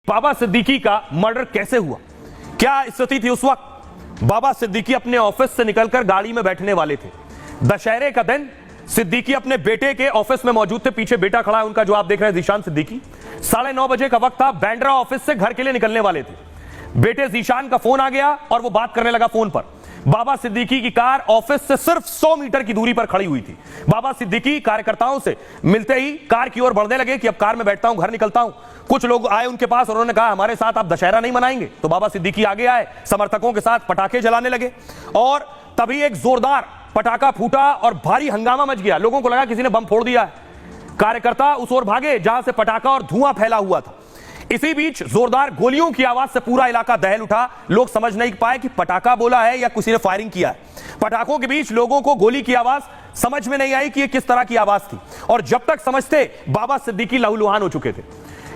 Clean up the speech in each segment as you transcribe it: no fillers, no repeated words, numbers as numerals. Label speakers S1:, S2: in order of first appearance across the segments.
S1: बाबा सिद्दीकी का मर्डर कैसे हुआ, क्या स्थिति थी उस वक्त। बाबा सिद्दीकी अपने ऑफिस से निकलकर गाड़ी में बैठने वाले थे। दशहरे का दिन सिद्दीकी अपने बेटे के ऑफिस में मौजूद थे। पीछे बेटा खड़ा है उनका, जो आप देख रहे हैं, जीशान सिद्दीकी। 9:30 बजे का वक्त था। बैंड्रा ऑफिस से घर के लिए निकलने वाले थे। बेटे जीशान का फोन आ गया और वो बात करने लगा फोन पर। बाबा सिद्दीकी की कार ऑफिस से सिर्फ 100 मीटर की दूरी पर खड़ी हुई थी। बाबा सिद्दीकी कार्यकर्ताओं से मिलते ही कार की ओर बढ़ने लगे कि अब कार में बैठता हूं, घर निकलता हूं। कुछ लोग आए उनके पास और उन्होंने कहा, हमारे साथ आप दशहरा नहीं मनाएंगे। तो बाबा सिद्दीकी आगे आए, समर्थकों के साथ पटाखे जलाने लगे और तभी एक जोरदार पटाखा फूटा और भारी हंगामा मच गया। लोगों को लगा किसी ने बम फोड़ दिया है। कार्यकर्ता उस ओर भागे जहां से पटाखा और धुआं फैला हुआ था। इसी बीच जोरदार गोलियों की आवाज से पूरा इलाका दहल उठा। लोग समझ नहीं पाए कि पटाखा बोला है या किसी ने फायरिंग किया है। पटाखों के बीच लोगों को गोली की आवाज समझ में नहीं आई कि यह किस तरह की आवाज थी। और जब तक समझते, बाबा सिद्दीकी लहूलुहान हो चुके थे।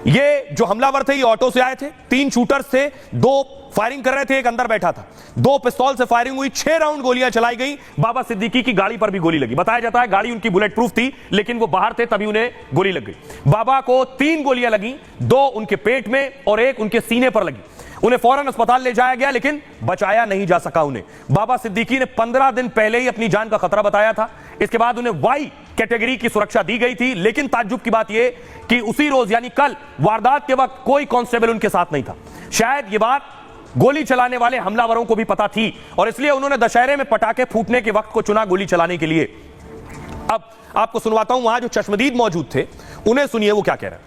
S1: ये जो हमलावर थे, ये ऑटो से आए थे। 3 शूटर्स थे, 2 फायरिंग कर रहे थे, एक अंदर बैठा था। 2 पिस्तौल से फायरिंग हुई, 6 राउंड गोलियां चलाई गई। बाबा सिद्दीकी की गाड़ी पर भी गोली लगी। बताया जाता है गाड़ी उनकी बुलेट प्रूफ थी, लेकिन वो बाहर थे, तभी उन्हें गोली लग गई। बाबा को 3 गोलियां लगी, 2 उनके पेट में और 1 उनके सीने पर लगी। उन्हें फौरन अस्पताल ले जाया गया, लेकिन बचाया नहीं जा सका उन्हें। बाबा सिद्दीकी ने 15 दिन पहले ही अपनी जान का खतरा बताया था। इसके बाद उन्हें वाई कैटेगरी की सुरक्षा दी गई थी। लेकिन ताज्जुब की बात यह कि उसी रोज यानी कल वारदात के वक्त कोई कांस्टेबल उनके साथ नहीं था। शायद यह बात गोली चलाने वाले हमलावरों को भी पता थी और इसलिए उन्होंने दशहरे में पटाखे फूटने के वक्त को चुना गोली चलाने के लिए। अब आपको सुनवाता हूं, वहां जो चश्मदीद मौजूद थे, उन्हें सुनिए वो क्या कह रहे हैं।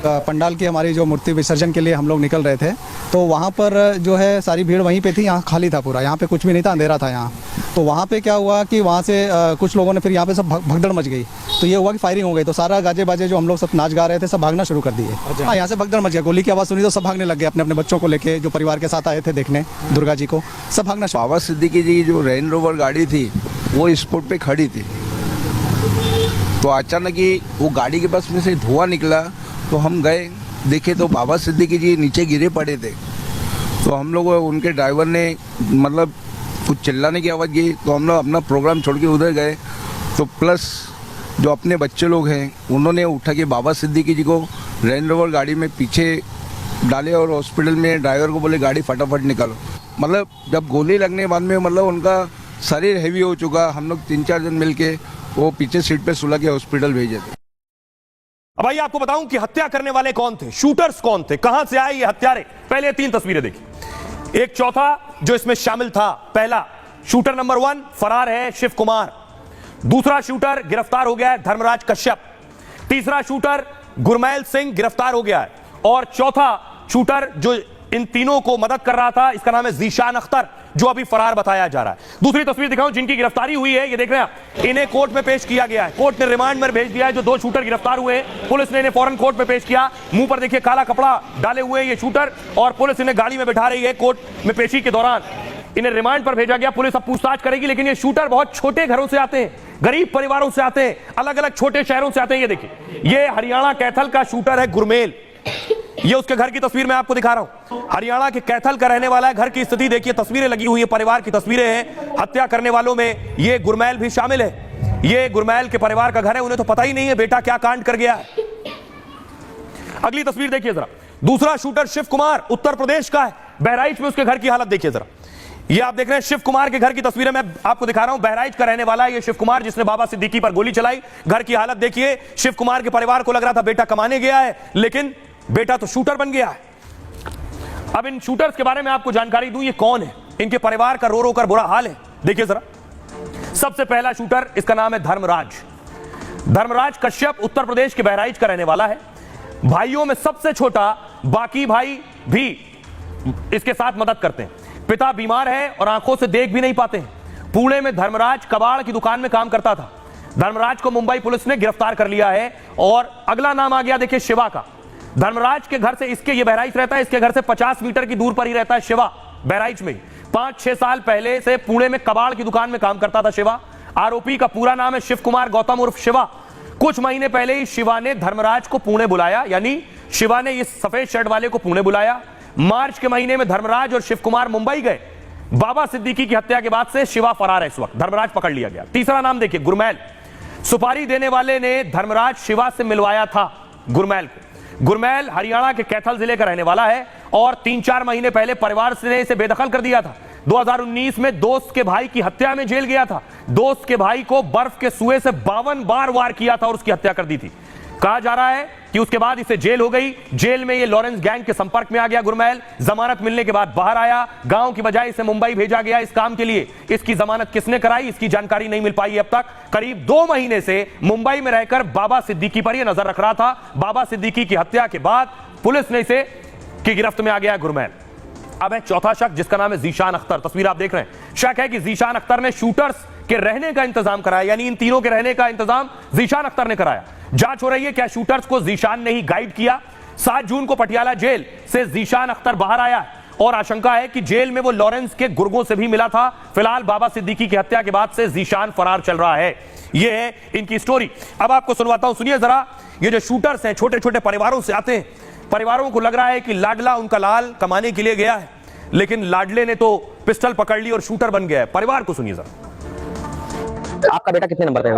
S2: पंडाल की हमारी जो मूर्ति विसर्जन के लिए हम लोग निकल रहे थे, तो वहाँ पर जो है सारी भीड़ वहीं पे थी। यहाँ खाली था पूरा, यहाँ पे कुछ भी नहीं था, अंधेरा था यहाँ। तो वहाँ पे क्या हुआ कि वहाँ से कुछ लोगों ने फिर यहाँ पे सब भगदड़ मच गई। तो ये हुआ कि फायरिंग हो गई। तो सारा गाजे बाजे जो हम लोग सब नाच गा रहे थे, सब भागना शुरू कर दिए। हाँ, यहाँ से भगदड़ मच गया। गोली की आवाज़ सुनी तो सब भागने लग गए, अपने अपने बच्चों को लेके, जो परिवार के साथ आए थे देखने दुर्गा जी को, सब भागना।
S3: बाबा सिद्दीकी जी की जो रेंज रोवर गाड़ी थी, वो स्पॉट पे खड़ी थी। तो अचानक ही वो गाड़ी के पास में से धुआं निकला। तो हम गए, देखे तो बाबा सिद्दीकी जी नीचे गिरे पड़े थे। तो हम लोग, उनके ड्राइवर ने मतलब कुछ चिल्लाने की आवाज़ की, तो हम लोग अपना प्रोग्राम छोड़ के उधर गए। तो प्लस जो अपने बच्चे लोग हैं, उन्होंने उठा के बाबा सिद्दीकी जी को रेंज रोवर गाड़ी में पीछे डाले और हॉस्पिटल में ड्राइवर को बोले गाड़ी फटाफट निकालो। मतलब जब गोली लगने के बाद में मतलब उनका शरीर हैवी हो चुका। हम लोग 3-4 जन मिल के वो पीछे सीट पे सुला के हॉस्पिटल भेजे थे।
S1: अब आइए आपको बताऊं कि हत्या करने वाले कौन थे, शूटर्स कौन थे, कहां से आए ये हत्यारे। पहले 3 तस्वीरें देखिए। एक चौथा जो इसमें शामिल था, पहला शूटर नंबर 1 फरार है शिव कुमार। दूसरा शूटर गिरफ्तार हो गया है धर्मराज कश्यप। तीसरा शूटर गुरमैल सिंह गिरफ्तार हो गया है। और चौथा शूटर जो इन तीनों को मदद कर रहा था, इसका नाम है जीशान अख्तर, जो अभी फरार बताया जा रहा है। दूसरी तस्वीर दिखाऊं, जिनकी गिरफ्तारी हुई है, ये देख रहे हैं आप। इन्हें कोर्ट में पेश किया गया है। कोर्ट ने रिमांड में भेज दिया है। जो 2 शूटर गिरफ्तार हुए हैं, पुलिस ने इन्हें फौरन कोर्ट में पेश किया। मुंह पर देखिए काला कपड़ा डाले हुए ये शूटर, और पुलिस इन्हें गाड़ी में बैठा रही है। कोर्ट में पेशी के दौरान इन्हें रिमांड पर भेजा गया। पुलिस अब पूछताछ करेगी। लेकिन ये शूटर बहुत छोटे घरों से आते हैं, गरीब परिवारों से आते हैं, अलग अलग छोटे शहरों से आते हैं। ये देखिए, ये हरियाणा कैथल का शूटर है गुरमेल। ये उसके घर की तस्वीर मैं आपको दिखा रहा हूं। हरियाणा के कैथल का रहने वाला है। घर की स्थिति देखिए, तस्वीरें लगी हुई है, परिवार की तस्वीरें हैं। हत्या करने वालों में ये गुरमैल भी शामिल है। ये गुरमैल के परिवार का घर है। उन्हें तो पता ही नहीं है बेटा क्या कांड कर गया है। अगली तस्वीर देखिए जरा। दूसरा शूटर शिव कुमार उत्तर प्रदेश का है। बहराइच में उसके घर की हालत देखिए जरा। ये आप देख रहे हैं शिव कुमार के घर की तस्वीरें मैं आपको दिखा रहा हूं। बहराइच का रहने वाला है ये शिव कुमार, जिसने बाबा सिद्दीकी पर गोली चलाई। घर की हालत देखिए। शिव कुमार के परिवार को लग रहा था बेटा कमाने गया है, लेकिन बेटा तो शूटर बन गया है। अब इन शूटर्स के बारे में आपको जानकारी दूं, ये कौन है, इनके परिवार का रो रो कर बुरा हाल है। देखिए जरा। सबसे पहला शूटर, इसका नाम है धर्मराज कश्यप, उत्तर प्रदेश के बहराइच का रहने वाला है। भाइयों में सबसे छोटा, बाकी भाई भी इसके साथ मदद करते हैं। पिता बीमार है और आंखों से देख भी नहीं पाते हैं। पुणे में धर्मराज कबाड़ की दुकान में काम करता था। धर्मराज को मुंबई पुलिस ने गिरफ्तार कर लिया है। और अगला नाम आ गया देखिए शिवा का। धर्मराज के घर से, इसके ये बहराइच रहता है, इसके घर से 50 मीटर की दूर पर ही रहता है शिवा, बहराइच में। 5-6 साल पहले से पुणे में कबाड़ की दुकान में काम करता था शिवा। आरोपी का पूरा नाम है शिव कुमार गौतम उर्फ शिवा। कुछ महीने पहले ही शिवा ने धर्मराज को पुणे बुलाया, यानी शिवा ने इस सफेद शर्ट वाले को पुणे बुलाया। मार्च के महीने में धर्मराज और शिव कुमार मुंबई गए। बाबा सिद्दीकी की हत्या के बाद से शिवा फरार है इस वक्त। धर्मराज पकड़ लिया गया। तीसरा नाम देखिए गुरमैल। सुपारी देने वाले ने धर्मराज शिवा से मिलवाया था गुरमैल को। गुरमैल हरियाणा के कैथल जिले का रहने वाला है और 3-4 महीने पहले परिवार ने इसे बेदखल कर दिया था। 2019 में दोस्त के भाई की हत्या में जेल गया था। दोस्त के भाई को बर्फ के सुए से 52 बार वार किया था और उसकी हत्या कर दी थी। कहा जा रहा है कि उसके बाद इसे जेल हो गई। जेल में ये लॉरेंस गैंग के संपर्क में आ गया गुरमैल। जमानत मिलने के बाद बाहर आया। गांव की बजाय इसे मुंबई भेजा गया इस काम के लिए। इसकी जमानत किसने कराई, इसकी जानकारी नहीं मिल पाई अब तक। करीब 2 महीने से मुंबई में रहकर बाबा सिद्दीकी पर यह नजर रख रहा था। बाबा सिद्दीकी की हत्या के बाद पुलिस ने इसे की गिरफ्त में आ गया गुरमैल। अब है चौथा शख्स जिसका नाम है जीशान अख्तर। तस्वीर आप देख रहे हैं। शक है कि जीशान अख्तर ने शूटर्स के रहने का इंतजाम कराया, यानी इन तीनों के रहने का इंतजाम जीशान अख्तर ने कराया। जांच हो रही है क्या शूटर्स को जीशान ने ही गाइड किया। 7 जून को पटियाला जेल से जीशान अख्तर बाहर आया और आशंका है कि जेल में वो लॉरेंस के गुर्गों से भी मिला था। फिलहाल बाबा सिद्दीकी की हत्या के बाद से जीशान फरार चल रहा है। ये है इनकी स्टोरी। अब आपको सुनवाता हूं, सुनिए जरा। ये जो शूटर्स हैं छोटे छोटे परिवारों से आते हैं। परिवारों को लग रहा है कि लाडला उनका लाल कमाने के लिए गया है, लेकिन लाडले ने तो पिस्टल पकड़ ली और शूटर बन गया है। परिवार को सुनिए जरा।
S4: आपका बेटा कितने नंबर पे है?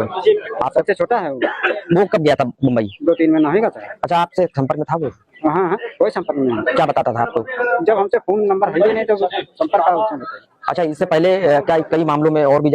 S5: आप सबसे छोटा है
S4: वो कब गया था मुंबई?
S5: 2-3 महीना होगा था।
S4: अच्छा, आपसे संपर्क में था वो?
S5: हाँ हाँ, कोई संपर्क नहीं है।
S4: क्या बताता था आपको?
S5: जब हमसे फोन नंबर है ही नहीं तो संपर्क का।
S4: अच्छा, इससे पहले क्या कई मामलों में और भी